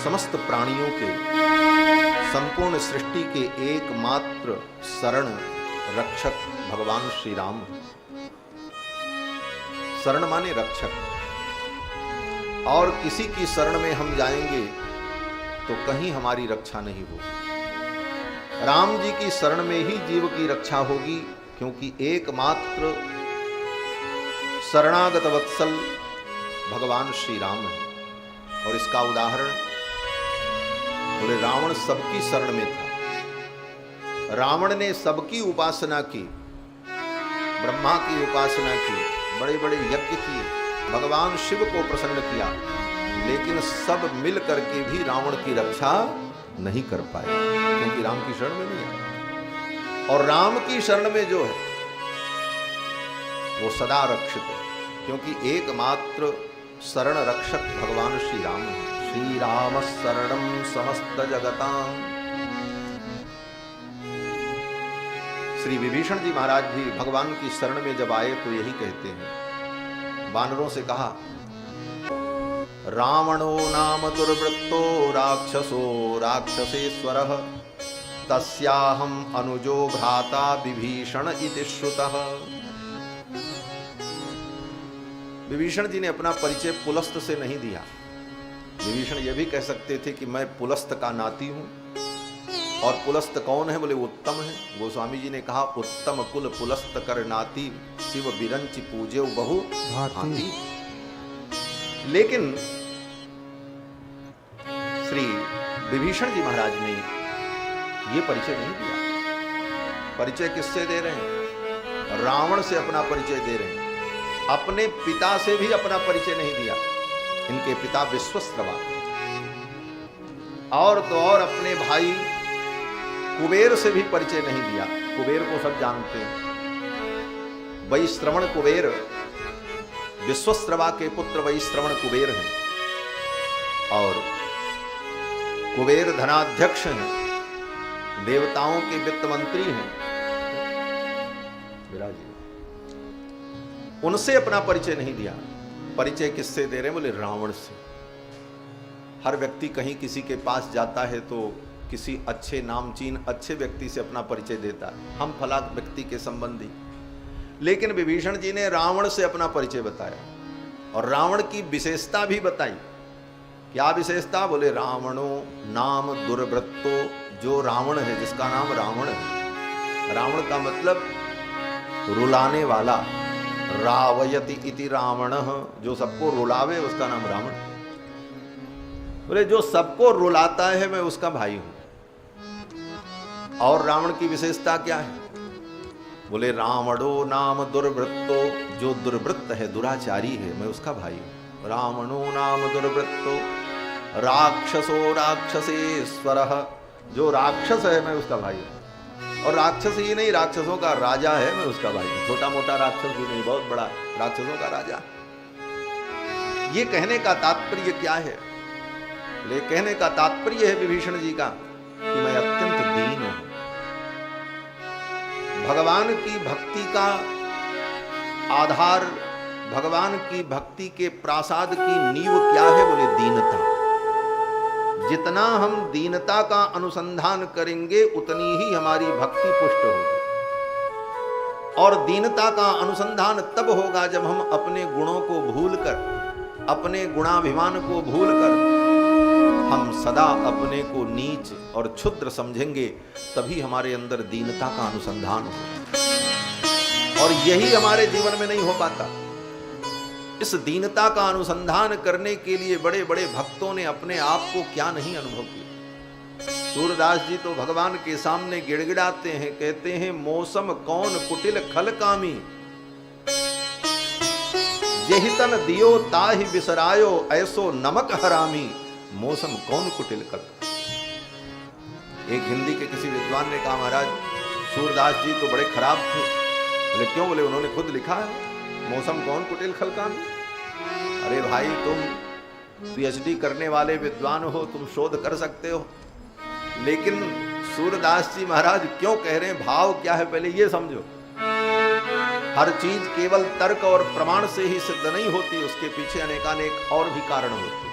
समस्त प्राणियों के, संपूर्ण सृष्टि के एकमात्र शरण रक्षक भगवान श्री राम। शरण माने रक्षक, और किसी की शरण में हम जाएंगे तो कहीं हमारी रक्षा नहीं होगी। राम जी की शरण में ही जीव की रक्षा होगी, क्योंकि एकमात्र शरणागत वत्सल भगवान श्री राम है। और इसका उदाहरण, बोले रावण सबकी शरण में था, रावण ने सबकी उपासना की, ब्रह्मा की उपासना की, बड़े बड़े यज्ञ किए, भगवान शिव को प्रसन्न किया, लेकिन सब मिल करके भी रावण की रक्षा नहीं कर पाए, क्योंकि राम की शरण में नहीं है। और राम की शरण में जो है वो सदा रक्षित है, क्योंकि एकमात्र शरण रक्षक भगवान श्री राम है। श्री राम शरणम समस्त जगतां। श्री विभीषण जी महाराज भी भगवान की शरण में जब आए तो यही कहते हैं, वानरों से कहा, रावणो नाम दुर्वृत्तो राक्षसो राक्षसेश्वरः तस्याहम अनुजो भ्राता विभीषण इति श्रुतः। विभीषण जी ने अपना परिचय पुलस्त से नहीं दिया। विभीषण यह भी कह सकते थे कि मैं पुलस्त का नाती हूं। और पुलस्त कौन है? बोले उत्तम है। गोस्वामी जी ने कहा, उत्तम कुल पुलस्त कर नाती, शिव बिरंच पूजे बहु भांति। लेकिन श्री विभीषण जी महाराज ने यह परिचय नहीं दिया। परिचय किससे दे रहे हैं? रावण से अपना परिचय दे रहे हैं। अपने पिता से भी अपना परिचय नहीं दिया। इनके पिता विश्वस्त्रवा, और तो और अपने भाई कुबेर से भी परिचय नहीं दिया। कुबेर को सब जानते हैं, वैश्रवण कुबेर, विश्वस्त्रवा के पुत्र वैश्रवण कुबेर हैं, और कुबेर धनाध्यक्ष हैं, देवताओं के वित्त मंत्री हैं। विराजी उनसे अपना परिचय नहीं दिया। परिचय किससे दे रहे हैं? बोले रावण से। हर व्यक्ति कहीं किसी के पास जाता है तो किसी अच्छे नामचीन अच्छे व्यक्ति से अपना परिचय देता है, हम फला व्यक्ति के संबंधी। लेकिन विभीषण जी ने रावण से अपना परिचय बताया, और रावण की विशेषता भी बताई। क्या विशेषता? बोले रावणो नाम दुर्वृत्तो, जो रावण है, जिसका नाम रावण है। रावण का मतलब रुलाने वाला, रावयति इति रावणः, जो सबको रुलावे उसका नाम रावण। बोले जो सबको रुलाता है मैं उसका भाई हूं। और रावण की विशेषता क्या है? बोले रावणो नाम दुर्वृत्तो, जो दुर्वृत्त है, दुराचारी है, मैं उसका भाई हूं। रावणो नाम दुर्वृत्तो राक्षसो राक्षसेश्वरः, जो राक्षस है मैं उसका भाई हूं। और राक्षस ही नहीं, राक्षसों का राजा है, मैं उसका भाई हूं। छोटा मोटा राक्षस भी नहीं, बहुत बड़ा राक्षसों का राजा। ये कहने का तात्पर्य क्या है? ले कहने का तात्पर्य है विभीषण जी का कि मैं अत्यंत दीन हूं। भगवान की भक्ति का आधार, भगवान की भक्ति के प्रासाद की नींव क्या है? बोले दीनता। जितना हम दीनता का अनुसंधान करेंगे उतनी ही हमारी भक्ति पुष्ट होगी। और दीनता का अनुसंधान तब होगा जब हम अपने गुणों को भूलकर, अपने गुणाभिमान को भूलकर हम सदा अपने को नीच और क्षुद्र समझेंगे, तभी हमारे अंदर दीनता का अनुसंधान होगा। और यही हमारे जीवन में नहीं हो पाता। इस दीनता का अनुसंधान करने के लिए बड़े बड़े भक्तों ने अपने आप को क्या नहीं अनुभव किया। सूरदास जी तो भगवान के सामने गिड़गिड़ाते हैं, कहते हैं, मौसम कौन कुटिल खलकामी, जेहि तन दियो ताहि बिसरायो, ऐसो नमक हरामी, मौसम कौन कुटिल खल। एक हिंदी के किसी विद्वान ने कहा, महाराज सूरदास जी तो बड़े खराब थे। बोले क्यों? बोले उन्होंने खुद लिखा है, मौसम कौन कुटिल खलकामी। अरे भाई, तुम पीएचडी करने वाले विद्वान हो, तुम शोध कर सकते हो, लेकिन सूरदास जी महाराज क्यों कह रहे हैं, भाव क्या है, पहले ये समझो। हर चीज केवल तर्क और प्रमाण से ही सिद्ध नहीं होती, उसके पीछे अनेकानेक और भी कारण होते।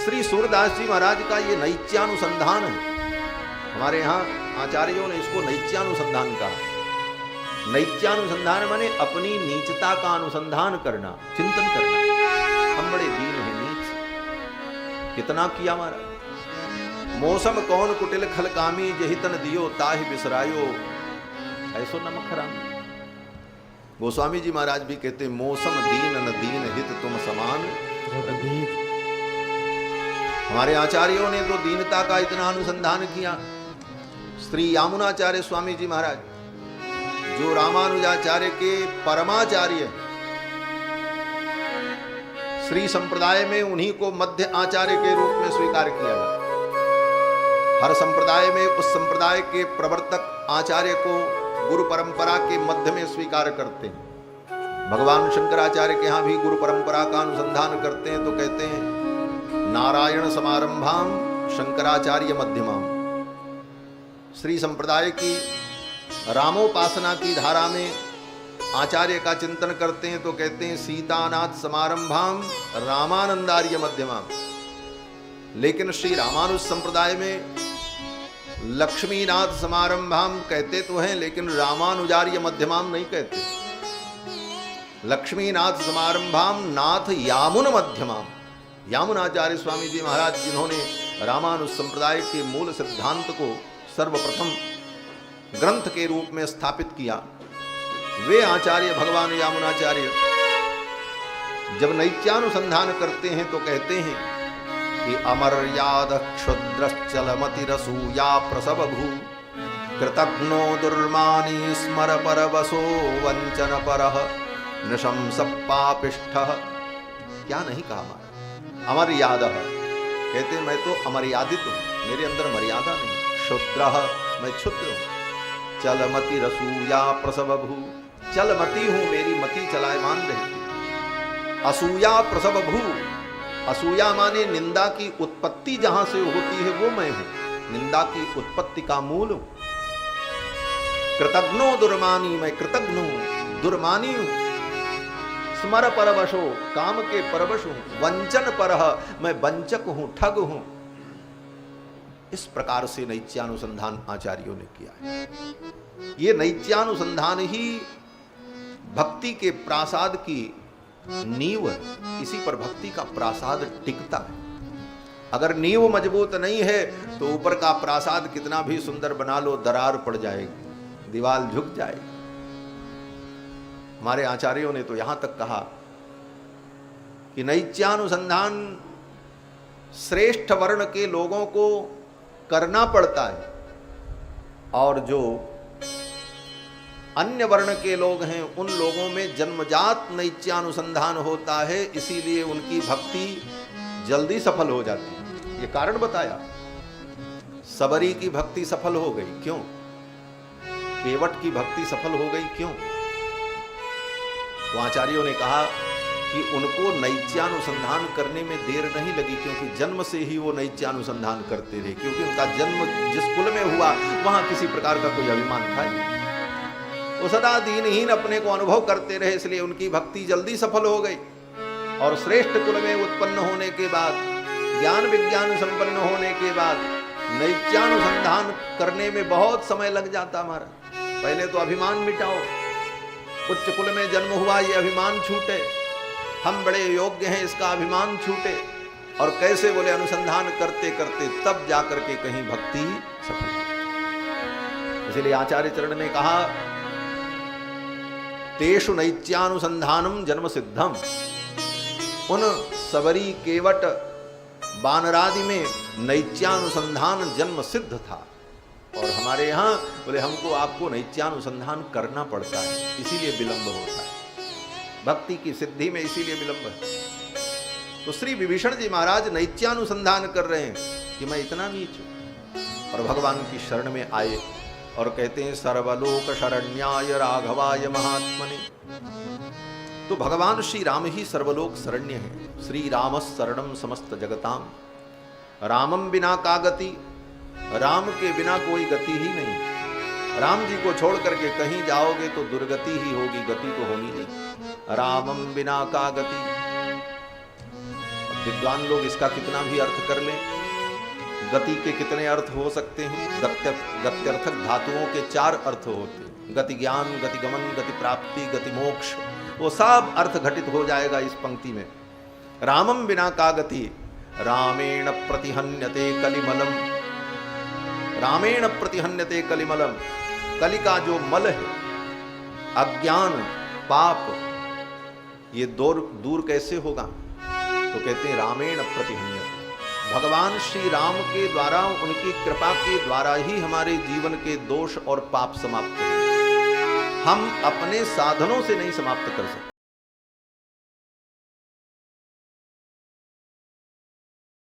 श्री सूरदास जी महाराज का ये नैत्यानुसंधान है। हमारे यहाँ आचार्यों ने इसको नैत्यानुसंधान कहा। नैत्यानुसंधान माने अपनी नीचता का अनुसंधान करना, चिंतन करना। हम बड़े दीन हैं, नीच कितना किया हमारा। मौसम कौन कुटिल खलकामी, जहि तन दियो ताहि बिसरायो, ऐसो नमक हराम। गोस्वामी जी महाराज भी कहते मौसम दीन न दीन हित तुम समान। हमारे आचार्यों ने तो दीनता का इतना अनुसंधान किया। श्री यामुनाचार्य स्वामी जी महाराज जो रामानुजाचार्य के परमाचार्य, श्री संप्रदाय में उन्हीं को मध्य आचार्य के रूप में स्वीकार किया गया। हर संप्रदाय में उस संप्रदाय के प्रवर्तक आचार्य को गुरु परंपरा के मध्य में स्वीकार करते हैं। भगवान शंकराचार्य के यहाँ भी गुरु परंपरा का अनुसंधान करते हैं तो कहते हैं नारायण समारंभाम शंकराचार्य मध्यमाम। श्री संप्रदाय की रामोपासना की धारा में आचार्य का चिंतन करते हैं तो कहते हैं सीतानाथ समारंभाम रामानंदार्य मध्यमाम। लेकिन श्री रामानुज संप्रदाय में लक्ष्मीनाथ समारंभाम कहते तो हैं, लेकिन रामानुजार्य मध्यमाम नहीं कहते। लक्ष्मीनाथ समारंभाम नाथ यामुन मध्यमाम। यामुनाचार्य स्वामी जी महाराज जिन्होंने रामानुज संप्रदाय के मूल सिद्धांत को सर्वप्रथम ग्रंथ के रूप में स्थापित किया, वे आचार्य भगवान यामुनाचार्य जब नैत्यानुसंधान करते हैं तो कहते हैं कि अमर्याद क्षुद्रश्चलमति रसूया प्रसव भू कृतघ्नो दुर्मानी स्मर परवसो वंचन परः नृशंस पापिष्ठः। क्या नहीं कहा हमारा अमर्यादः, कहते मैं तो अमर्यादित हूँ, मेरे अंदर मर्यादा नहीं। क्षुद्रः, मैं क्षुद्र हूँ। चलमति रसूया प्रसव भू, चलमती हूँ, मेरी मति चलायमान रहती। असूया प्रसव भू, असूया माने निंदा की उत्पत्ति जहां से होती है वो मैं हूं, निंदा की उत्पत्ति का मूल हूं। कृतघ्नो दुर्मानी, मैं कृतघ्न हूं, दुर्मानी हूं। स्मर परवशो, काम के परवश हूं। वंचन परह, मैं वंचक हूं, ठग हूं। इस प्रकार से नैत्यानुसंधान आचार्यों ने किया है। ये नैत्यानुसंधान ही भक्ति के प्रासाद की नींव है। इसी पर भक्ति का प्रासाद टिकता है। अगर नींव मजबूत नहीं है तो ऊपर का प्रासाद कितना भी सुंदर बना लो, दरार पड़ जाएगी, दीवार झुक जाएगी। हमारे आचार्यों ने तो यहां तक कहा कि नैत्यानुसंधान श्रेष्ठ वर्ण के लोगों को करना पड़ता है, और जो अन्य वर्ण के लोग हैं उन लोगों में जन्मजात नैत्यानुसंधान होता है, इसीलिए उनकी भक्ति जल्दी सफल हो जाती है। ये कारण बताया। सबरी की भक्ति सफल हो गई, क्यों? केवट की भक्ति सफल हो गई, क्यों? तो आचार्यों ने कहा कि उनको नैत्यानुसंधान करने में देर नहीं लगी, क्योंकि जन्म से ही वो नैत्यानुसंधान करते रहे। क्योंकि उनका जन्म जिस कुल में हुआ वहां किसी प्रकार का कोई अभिमान था ही। वो सदा दीनहीन अपने को अनुभव करते रहे, इसलिए उनकी भक्ति जल्दी सफल हो गई। और श्रेष्ठ कुल में उत्पन्न होने के बाद, ज्ञान विज्ञान संपन्न होने के बाद नैत्यानुसंधान करने में बहुत समय लग जाता हमारा। पहले तो अभिमान मिटाओ, उच्च कुल में जन्म हुआ ये अभिमान छूटे, हम बड़े योग्य हैं इसका अभिमान छूटे। और कैसे बोले, अनुसंधान करते करते तब जाकर के कहीं भक्ति सफल हो। इसलिए आचार्य चरण ने कहा तेषु नैत्यानुसंधानम जन्म सिद्धम। उन सबरी केवट बानरादि में नैत्यानुसंधान जन्म सिद्ध था। और हमारे यहाँ बोले हमको आपको नैत्यानुसंधान करना पड़ता है, इसीलिए विलंब होता है। भक्ति की सिद्धि में इसीलिए विलंब है। तो श्री विभीषण जी महाराज नैत्यानुसंधान कर रहे हैं कि मैं इतना नीच हूं, और भगवान की शरण में आए और कहते हैं सर्वलोक शरण्याय राघवाय महात्मने। तो भगवान श्री राम ही सर्वलोक शरण्य है। श्री राम शरणम समस्त जगताम। रामम बिना का गति, राम के बिना कोई गति ही नहीं। राम जी को छोड़ करके कहीं जाओगे तो दुर्गति ही होगी, गति तो होनी नहीं। रामम बिना का गति। विद्वान लोग इसका कितना भी अर्थ कर लें, गति के कितने अर्थ हो सकते हैं। गत्यर्थक धातुओं के 4 अर्थ होते हैं, गति ज्ञान, गति गमन, गति प्राप्ति, गति मोक्ष, वो सब अर्थ घटित हो जाएगा इस पंक्ति में। रामम बिना का गति, रामेण प्रतिहन्यते कलिमलम, रामेण प्रतिहन्यते कलिमलम। कलि का जो मल है, अज्ञान, पाप, ये दूर कैसे होगा? तो कहते हैं रामेण प्रतिहन्यते, भगवान श्री राम के द्वारा, उनकी कृपा के द्वारा ही हमारे जीवन के दोष और पाप समाप्त होंगे। हम अपने साधनों से नहीं समाप्त कर सकते।